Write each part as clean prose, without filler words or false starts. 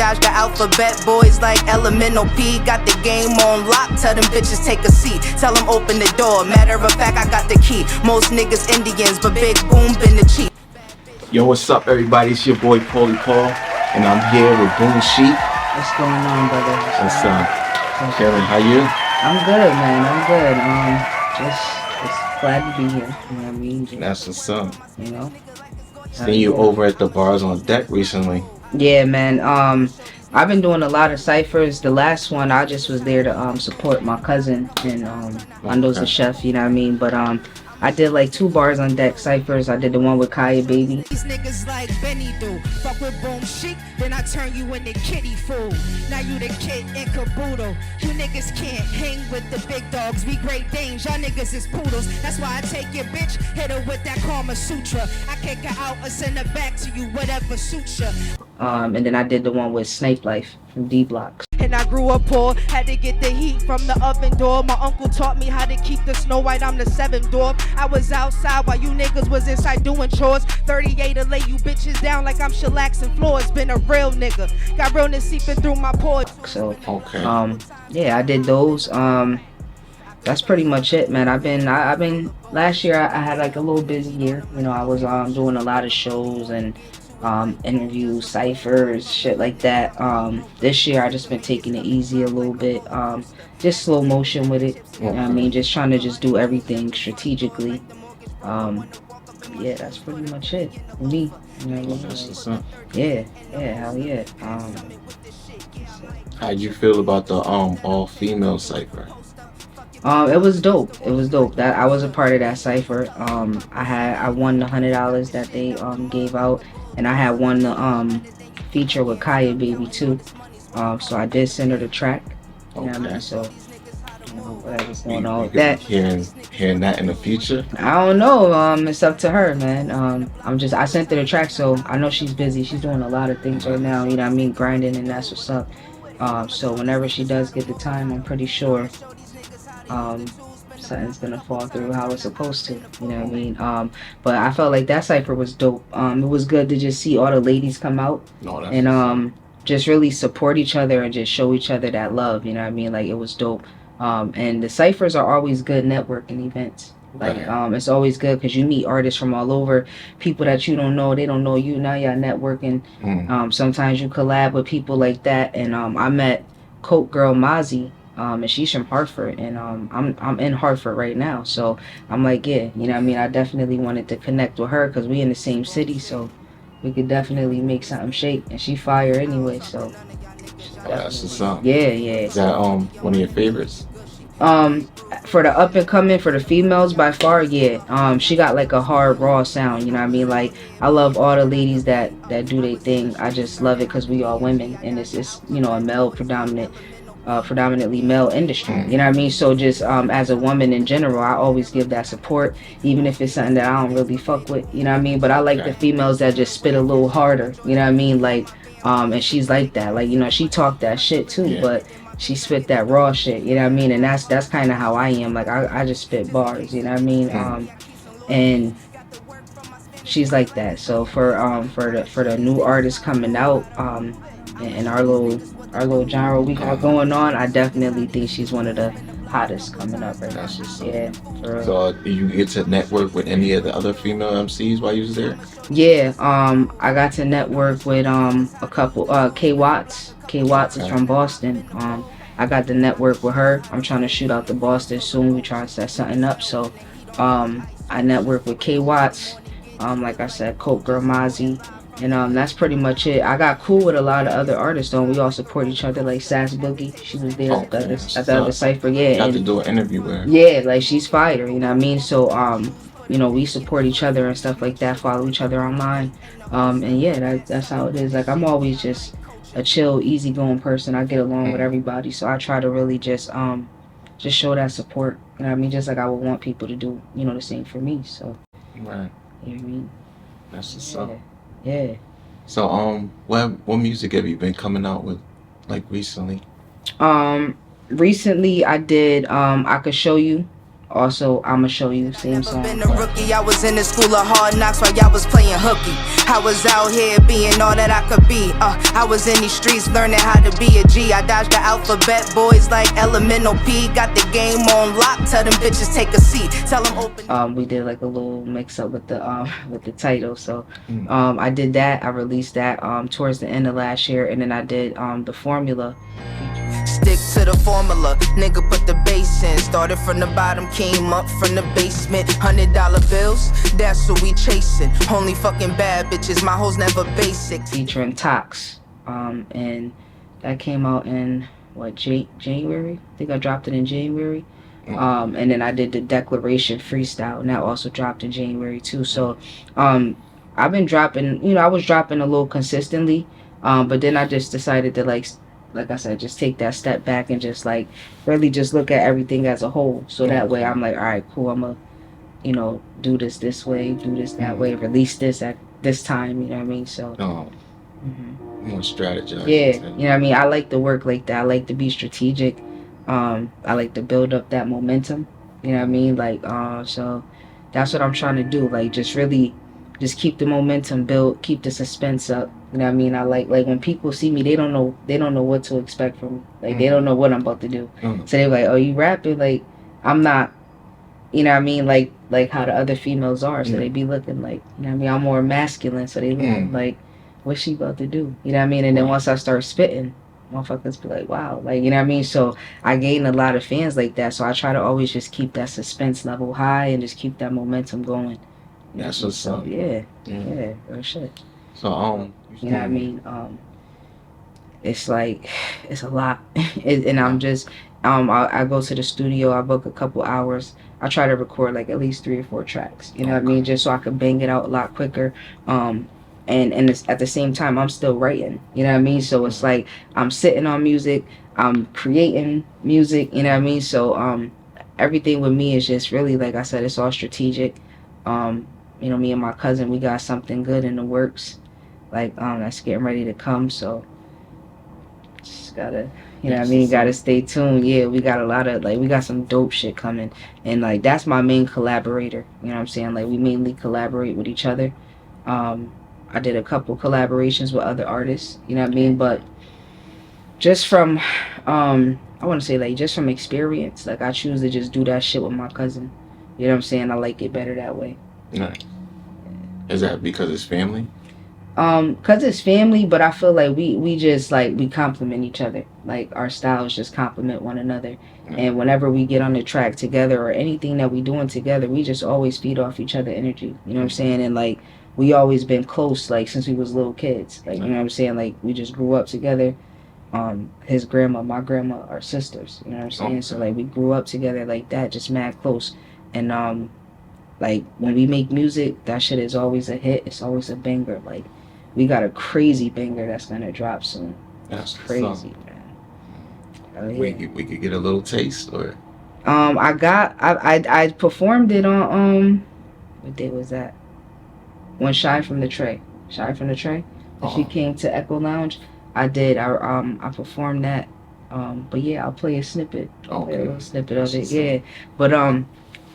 dodge the alphabet boys like elemental P. Got the game on lock, tell them bitches take a seat. Tell them open the door, matter of fact I got the key. Most niggas Indians, but Big Boom been the chief. Yo, what's up everybody? It's your boy Paulie Paul, and I'm here with BOOMSHEEK. What's going on, brother? What's up? Kevin, how you? I'm good, man. I'm good. Just glad to be here. You know what I mean? That's what's up. You know? Seen you over at the bars on deck recently. Yeah, man. I've been doing a lot of ciphers. The last one, I just was there to support my cousin, and Londo's the chef. You know what I mean? But I did like 2 bars on deck ciphers. I did the one with Kaya Baby. These niggas like Benny do. Fuck with BOOMSHEEK, then I turn you into kitty fool. Now you the kid in caboodle. You niggas can't hang with the big dogs. We Great Danes, y'all niggas is poodles. That's why I take your bitch, hit her with that Karma Sutra. I kick her out or send her back to you, whatever suits ya. And then I did the one with Snipe Life from D Blocks. And I grew up poor, had to get the heat from the oven door. My uncle taught me how to keep the Snow White, I'm the 7th door. I was outside while you niggas was inside doing chores. 38 to lay you bitches down like I'm shellaxing floors. Been a real nigga, got realness seeping through my pores. So, okay. Yeah, I did those. That's pretty much it, man. I've been last year I had like a little busy year. You know, I was doing a lot of shows and interviews, ciphers, shit like that. This year I just been taking it easy a little bit, just slow motion with it. You know what I mean? Just trying to just do everything strategically. Yeah, that's pretty much it for me. You know what I mean? Yeah, hell yeah. How'd you feel about the all-female cipher? It was dope. That I was a part of that cipher. I won the $100 that they gave out, and I had won the feature with Kaya Baby too. So I did send her the track. You know what I mean? So whatever's going on with that. Hearing that in the future? I don't know. It's up to her, man. I sent her the track, so I know she's busy. She's doing a lot of things right now. You know what I mean? Grinding, and that's what's up. So whenever she does get the time, I'm pretty sure something's gonna fall through how it's supposed to, you know what I mean? But I felt like that cipher was dope. It was good to just see all the ladies come out and just really support each other and just show each other that love, you know what I mean? Like, it was dope. And the ciphers are always good networking events. Like, it's always good because you meet artists from all over, people that you don't know, they don't know you, now y'all networking. Sometimes you collab with people like that, and I met Coke Girl Mozzie, and she's from Hartford, and I'm in Hartford right now, so I'm like, yeah, you know what I mean? I definitely wanted to connect with her because we in the same city, so we could definitely make something shake, and she fire anyway, so that's what's up. Yeah. Is that one of your favorites? For the up and coming, for the females, by far, yeah. She got like a hard raw sound, you know what I mean? Like, I love all the ladies that do their thing. I just love it because we all women, and it's you know, a male predominantly male industry, you know what I mean? So just as a woman in general, I always give that support, even if it's something that I don't really fuck with, you know what I mean? But I like the females that just spit a little harder, you know what I mean? Like, and she's like that, like, you know, she talked that shit too, but she spit that raw shit, you know what I mean? And that's kind of how I am. Like, I just spit bars, you know what I mean? And she's like that. So for the new artists coming out, and our little genre we got going on, I definitely think she's one of the hottest coming up right now. Yeah. So did you get to network with any of the other female MCs while you was there? Yeah, I got to network with a couple. K Watts is from Boston. I got to network with her. I'm trying to shoot out to Boston soon. We trying to set something up. So I networked with K Watts. Like I said, Coke Girl Mozzie. And that's pretty much it. I got cool with a lot of other artists though. We all support each other, like Sass Boogie. She was there at the other cipher. Yeah. Got to do an interview with her. Yeah, like, she's fire, you know what I mean? So you know, we support each other and stuff like that, follow each other online. And yeah, that's how it is. Like, I'm always just a chill, easygoing person. I get along with everybody, so I try to really just show that support. You know what I mean? Just like I would want people to do, you know, the same for me. So right. You know what I mean? That's what's up. Yeah. So what music have you been coming out with, like, recently? Recently I did I Could Show You Also, I'ma show you, same song. Been a rookie, I was in the school of hard knocks while y'all was playing hooky. I was out here being all that I could be. I was in these streets learning how to be a G. I dodged the alphabet boys like elemental P. Got the game on lock. Tell them bitches take a seat. Tell them open. We did like a little mix up with the title. So I did that. I released that towards the end of last year, and then I did the Formula. Stick to the formula, nigga put the bass in. Started from the bottom, came up from the basement. $100 bills, that's what we chasing. Only fucking bad bitches, my hoes never basic. Featuring Tox, and that came out in January. I think I dropped it in January. And then I did the Declaration freestyle, and that also dropped in January too. So I've been dropping, I was dropping a little consistently, but then I just decided to like I said, just take that step back and just like really just look at everything as a whole. So that way I'm like, all right, cool, I'm gonna, do this way, do this that way, release this at this time, you know what I mean? So more strategize. Yeah, you know what I mean? I like to work like that. I like to be strategic. I like to build up that momentum, you know what I mean? Like so that's what I'm trying to do. Like just really just keep the momentum built, keep the suspense up. You know what I mean? I like when people see me, they don't know what to expect from me. Like they don't know what I'm about to do. So they're like, "Oh, you rapping?" Like I'm not. You know what I mean? Like how the other females are. So they be looking like, you know what I mean? I'm more masculine, so they look like, what's she about to do? You know what I mean? And then once I start spitting, motherfuckers be like, wow, like, you know what I mean? So I gain a lot of fans like that. So I try to always just keep that suspense level high and just keep that momentum going. That's what's up. Yeah, real shit. So you know what I mean? It's like it's a lot, and I'm just I go to the studio. I book a couple hours. I try to record like at least 3 or 4 tracks. You know what I mean? Just so I can bang it out a lot quicker. And it's, at the same time I'm still writing. You know what I mean? So it's like I'm sitting on music. I'm creating music. You know what I mean? So everything with me is just really, like I said, it's all strategic. Me and my cousin, we got something good in the works. Like that's getting ready to come. So just gotta, you know what I mean, gotta stay tuned. Yeah, we got a lot of, like, we got some dope shit coming, and like that's my main collaborator, you know what I'm saying? Like we mainly collaborate with each other. I did a couple collaborations with other artists, you know what I mean? But just from I want to say, like, just from experience, like I choose to just do that shit with my cousin. You know what I'm saying? I like it better that way. Nice. Is that because it's family? Cause it's family, but I feel like we just like we complement each other. Like our styles just complement one another. And whenever we get on the track together or anything that we doing together, we just always feed off each other energy. You know what I'm saying? And like we always been close, like since we was little kids. Like, you know what I'm saying? Like we just grew up together. His grandma, my grandma are sisters. You know what I'm saying? So like we grew up together like that, just mad close. And like when we make music, that shit is always a hit. It's always a banger. Like we got a crazy banger that's gonna drop soon. That's crazy, man. Oh, yeah. We could get a little taste, or I performed it on what day was that? When Shy from the Tray. She came to Echo Lounge. I performed that. But yeah, I'll play a snippet. Okay. A little snippet of it. Yeah. But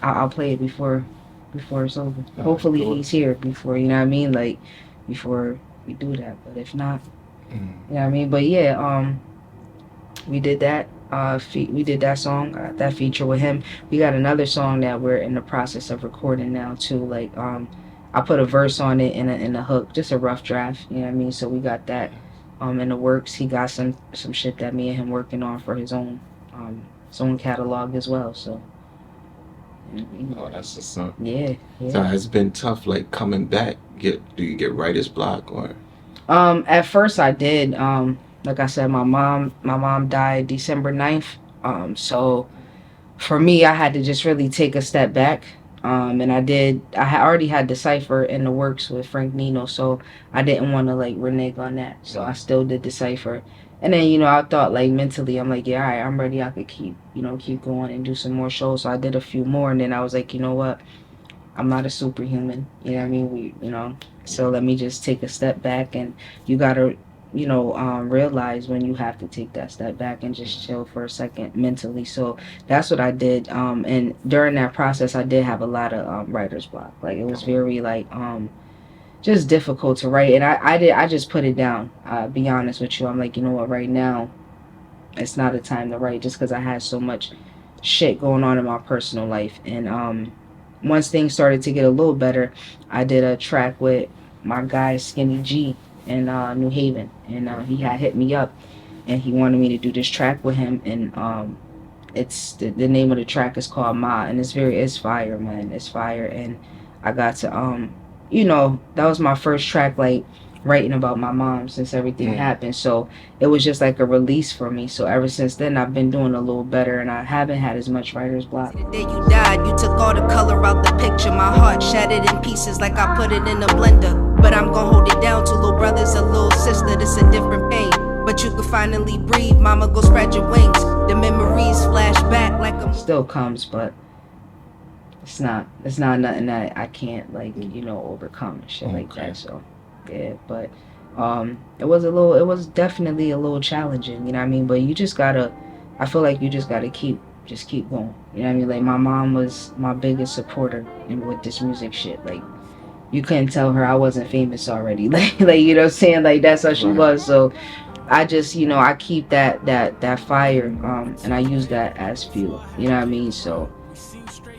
I'll play it before it's over. Hopefully he's here before, you know what I mean? Like before we do that. But if not, you know what I mean? But yeah, we did that. We did that song, that feature with him. We got another song that we're in the process of recording now too. Like I put a verse on it in a hook, just a rough draft, you know what I mean? So we got that in the works. He got some shit that me and him working on for his own catalog as well. So oh, that's what's up. Yeah. So it's been tough, like coming back. Do you get writer's block, or? At first I did. Like I said, my mom died December 9th. So for me, I had to just really take a step back. And I already had Decipher in the works with Frank Nino, so I didn't want to like renege on that. So I still did Decipher. And then, I thought like mentally, I'm like, yeah, all right, I'm ready. I could keep going and do some more shows. So I did a few more, and then I was like, you know what? I'm not a superhuman. You know what I mean? So let me just take a step back, and you gotta realize when you have to take that step back and just chill for a second mentally. So that's what I did. And during that process, I did have a lot of writer's block. Like, it was very like just difficult to write, and I just put it down. Be honest with you, I'm like, you know what, right now it's not a time to write, just because I had so much shit going on in my personal life. And once things started to get a little better, I did a track with my guy Skinny G in New Haven, and he had hit me up, and he wanted me to do this track with him. And it's the name of the track is called Ma, and it's fire, man. It's fire. And I got to that was my first track, like, writing about my mom since everything happened. So it was just like a release for me. So ever since then, I've been doing a little better, and I haven't had as much writer's block. The day you died, you took all the color out the picture. My heart shattered in pieces like I put it in a blender. But I'm gonna hold it down to little brothers and little sister. This a different pain, but you can finally breathe. Mama, go spread your wings. The memories flash back like a... Still comes, but it's not nothing that I can't, like, overcome and shit like that. So yeah, but it was definitely a little challenging, you know what I mean? But I feel like you just gotta keep going, you know what I mean? Like, my mom was my biggest supporter with this music shit. Like, you couldn't tell her I wasn't famous already. like you know what I'm saying? Like, that's how she was. So I just, I keep that fire, and I use that as fuel, you know what I mean? So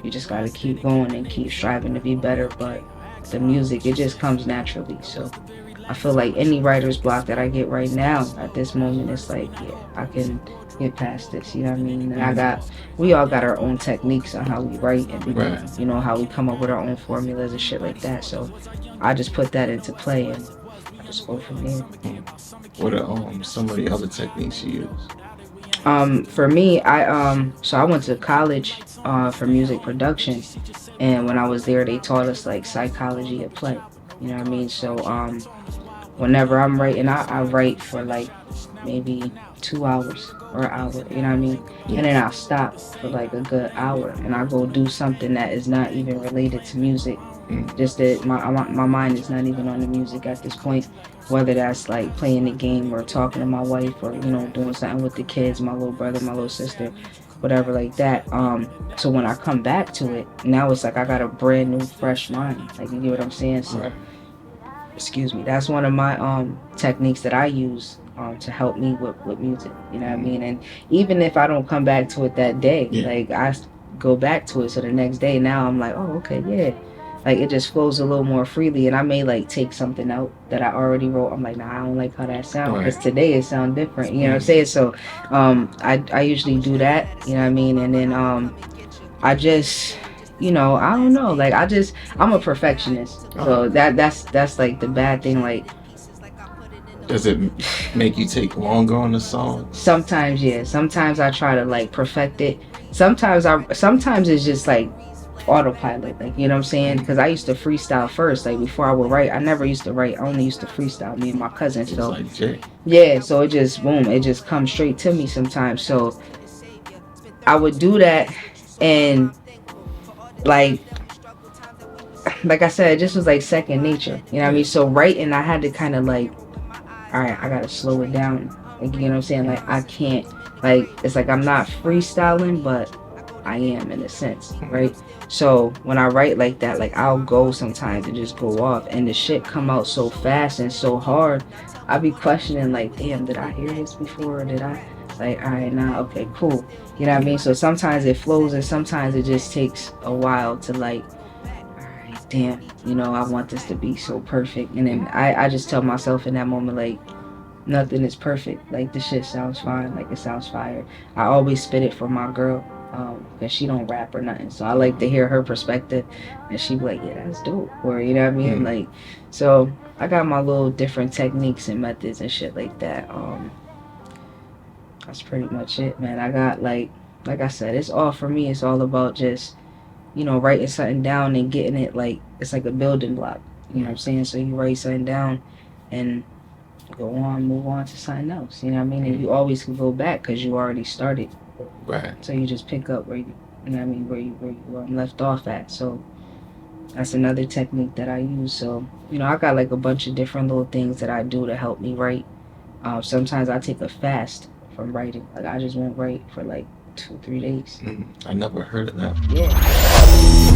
you just gotta keep going and keep striving to be better. But the music, it just comes naturally. So I feel like any writer's block that I get right now at this moment, it's like, yeah, I can get past this, you know what I mean? And we all got our own techniques on how we write, and how we come up with our own formulas and shit like that. So I just put that into play, and I just go from there. What are some of the other techniques you use? For me, I went to college for music production, and when I was there, they taught us, like, psychology of play, you know what I mean? So whenever I'm writing, I write for like maybe 2 hours or an hour, you know what I mean? And then I'll stop for like a good hour, and I'll go do something that is not even related to music. Just that my mind is not even on the music at this point, whether that's like playing the game or talking to my wife, or doing something with the kids, my little brother, my little sister, whatever like that. So when I come back to it, now it's like I got a brand new fresh mind, like, you get what I'm saying? So excuse me, that's one of my techniques that I use to help me with music, you know what I mean? And even if I don't come back to it that day, like, I go back to it, so the next day, now I'm like, oh, okay, yeah, like, it just flows a little more freely. And I may like take something out that I already wrote. I'm like, nah, I don't like how that sounds, because today it sounds different, you know what I'm saying? So I usually do that, you know what I mean? And then I just, I don't know, like, I'm a perfectionist. So that's like the bad thing. Like, does it make you take longer on the song? Sometimes, yeah. Sometimes I try to like perfect it. Sometimes it's just like autopilot, like, you know what I'm saying? Because I used to freestyle first, like, before I would write. I never used to write. I only used to freestyle, me and my cousin. So like Jay. Yeah, so it just it just comes straight to me sometimes. So I would do that, and like I said, it just was like second nature, you know what I mean? So writing, I had to kind of like, all right, I gotta slow it down, like, you know what I'm saying? Like, I can't, like, it's like I'm not freestyling, but I am, in a sense, right? So when I write like that, like, I'll go sometimes and just go off, and the shit come out so fast and so hard, I be questioning, like, damn, did I hear this before, or did I, like, all right, nah, okay, cool, you know what I mean? So sometimes it flows, and sometimes it just takes a while to, like, damn, I want this to be so perfect. And then I just tell myself in that moment, like, nothing is perfect, like, this shit sounds fine, like, it sounds fire. I always spit it for my girl, because she don't rap or nothing, so I like to hear her perspective, and she be like, yeah, that's dope, or, you know what I mean? Like, so I got my little different techniques and methods and shit like that. That's pretty much it, man. I got, like I said, it's all, for me, it's all about just writing something down and getting it, like, it's like a building block, you know what I'm saying? So you write something down and move on to something else, you know what I mean? And you always can go back, because you already started. Right. So you just pick up where you know what I mean, where you left off at. So that's another technique that I use. So, I got like a bunch of different little things that I do to help me write. Sometimes I take a fast from writing. Like I just won't write for like 2-3 days. I never heard of that. Yeah.